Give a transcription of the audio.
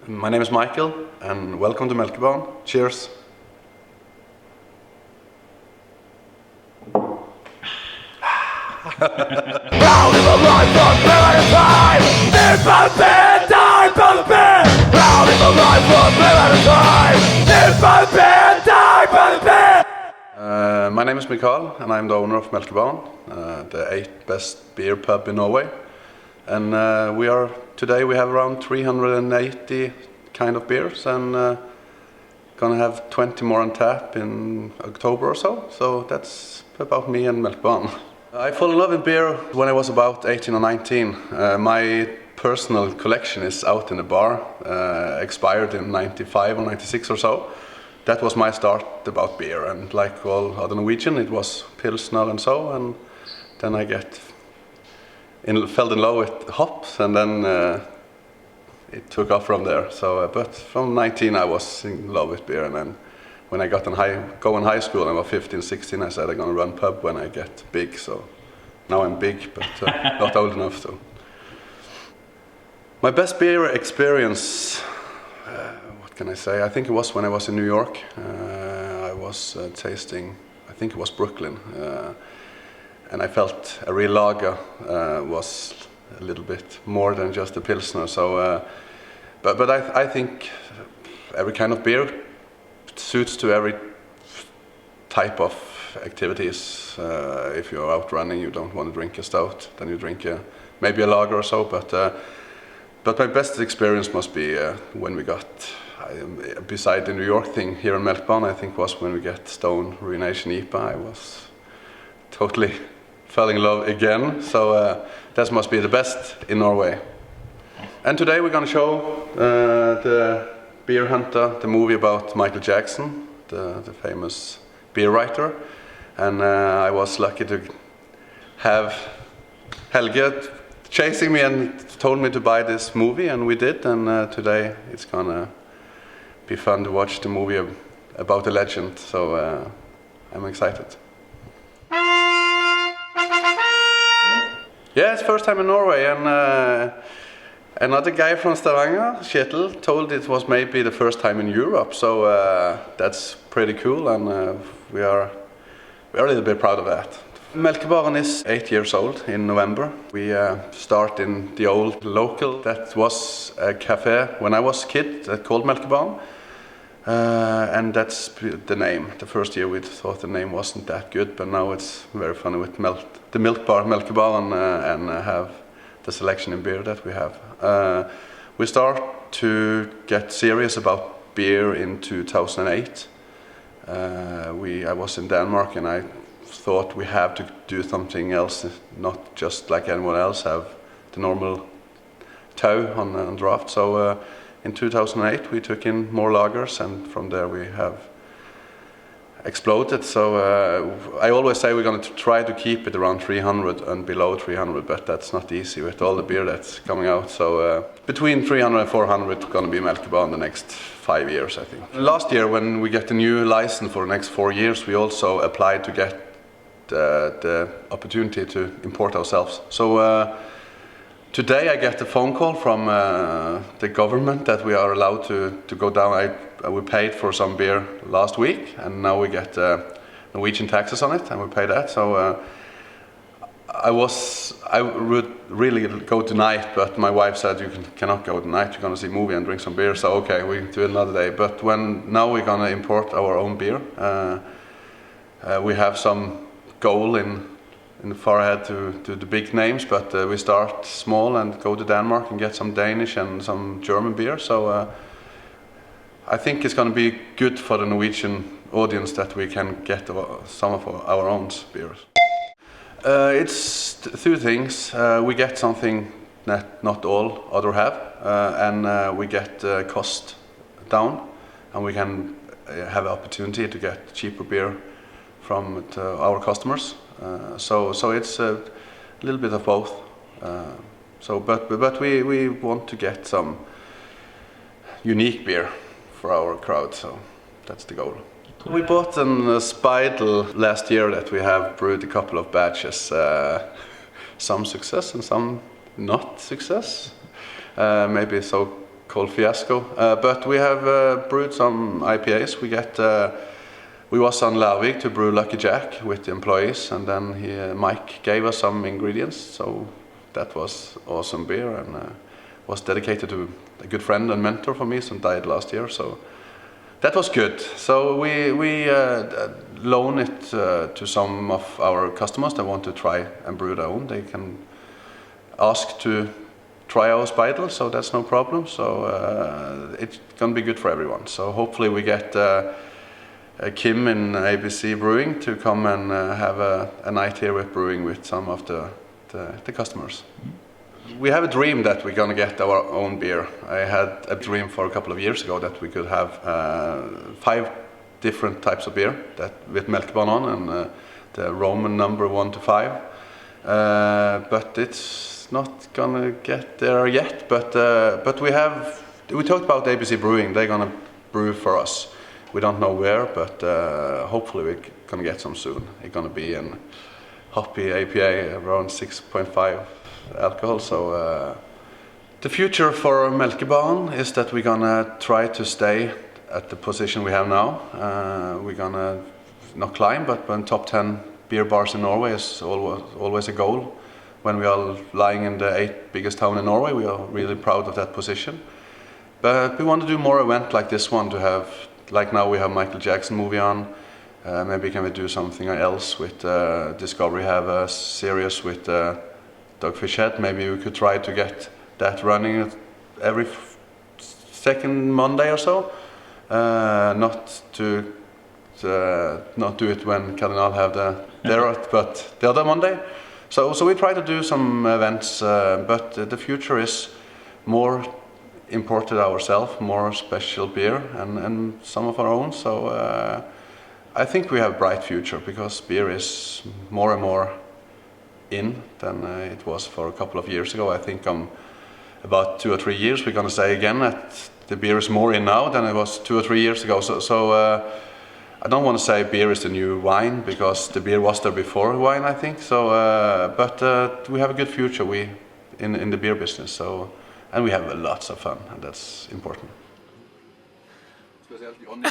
My name is Mikal, and welcome to Melkebaren. Cheers! My name is Mikal, and I'm the owner of Melkebaren, the 8th best beer pub in Norway. And today we have around 380 kind of beers, and gonna have 20 more on tap in October or so. So that's about me and Melkebaren. I fell in love with beer when I was about 18 or 19. My personal collection is out in the bar, expired in 95 or 96 or so. That was my start about beer, and like all other Norwegian, it was Pilsner and so, and then I fell in love with hops, and then it took off from there. So, but from 19 I was in love with beer, and then when I got in high school, I was 15, 16, I said I'm gonna run pub when I get big. So now I'm big, but not old enough to. My best beer experience, what can I say? I think it was when I was in New York. I was tasting, I think it was Brooklyn, and I felt a real lager was a little bit more than just a Pilsner. So, but I think every kind of beer suits to every type of activities. If you're out running, you don't want to drink a stout, then you drink maybe a lager or so. But my best experience must be when we got, beside the New York thing here in Melkebaren, I think was when we get Stone Ruination IPA. I was totally fell in love again. So that must be the best in Norway. And today we're going to show the Beer Hunter, the movie about Michael Jackson, the famous beer writer. And I was lucky to have Helge chasing me and told me to buy this movie, and we did. And today it's gonna be fun to watch the movie about a legend. So I'm excited. Yeah, it's first time in Norway, and another guy from Stavanger, Kjetil, told it was maybe the first time in Europe. So that's pretty cool, and we are a little bit proud of that. Melkebaren is 8 years old in November. We start in the old local that was a cafe when I was a kid that called Melkebaren. And that's the name. The first year we thought the name wasn't that good, but now it's very funny with the milk bar Melkebaren and have the selection in beer that we have. We start to get serious about beer in 2008. I was in Denmark, and I thought we have to do something else, not just like anyone else, have the normal tow on draft. So in 2008 we took in more lagers, and from there we have exploded. So I always say we're going to try to keep it around 300 and below 300, but that's not easy with all the beer that's coming out. So between 300 and 400 it's going to be Melkebaren the next 5 years, I think. Last year, when we get the new license for the next 4 years, we also applied to get the opportunity to import ourselves. So today I get a phone call from the government that we are allowed to go down. We paid for some beer last week, and now we get Norwegian taxes on it, and we pay that. So I would really go tonight, but my wife said you cannot go tonight. You're gonna see a movie and drink some beer. So okay, we do it another day. But now we're gonna import our own beer. We have some goal in the far ahead to the big names, but we start small and go to Denmark and get some Danish and some German beer. So I think it's going to be good for the Norwegian audience that we can get some of our own beers. It's two things. We get something that not all other have, and we get cost down, and we can have an opportunity to get cheaper beer from our customers. So it's a little bit of both. But we want to get some unique beer for our crowd, so that's the goal. We bought a Speidel last year that we have brewed a couple of batches. Some success and some not success. Maybe so called Fiasco. But we have brewed some IPAs. We was on Larvik to brew Lucky Jack with the employees, and then Mike gave us some ingredients. So that was awesome beer, and was dedicated to a good friend and mentor for me, who died last year. So that was good. So we loan it to some of our customers that want to try and brew their own. They can ask to try our Speidel, so that's no problem. So it's gonna be good for everyone. So hopefully we get Kim in ABC Brewing to come and have a night here with brewing with some of the customers. We have a dream that we're gonna get our own beer. I had a dream for a couple of years ago that we could have 5 different types of beer that with Melkebaren on, and the Roman number 1 to 5. But it's not gonna get there yet. But we talked about ABC Brewing. They're gonna brew for us. We don't know where, but hopefully we're gonna get some soon. It's gonna be an hoppy IPA around 6.5 alcohol. So the future for Melkebaren is that we're gonna try to stay at the position we have now. We're gonna not climb, but when top 10 beer bars in Norway is always a goal. When we are lying in the 8th biggest town in Norway, we are really proud of that position. But we want to do more events like this one to have, like now we have Michael Jackson movie on. Maybe can we do something else with Discovery, have a series with Dogfish Head. Maybe we could try to get that running every second Monday or so. Not do it when Cardinal have their but the other Monday. So we try to do some events, but the future is more imported ourselves, more special beer and some of our own. So I think we have a bright future because beer is more and more in than it was for a couple of years ago. I think about 2 or 3 years we're going to say again that the beer is more in now than it was 2 or 3 years ago. So I don't want to say beer is the new wine because the beer was there before wine, I think. So but we have a good future in the beer business. So and we have lots of fun, and that's important. Spesielt Jonny.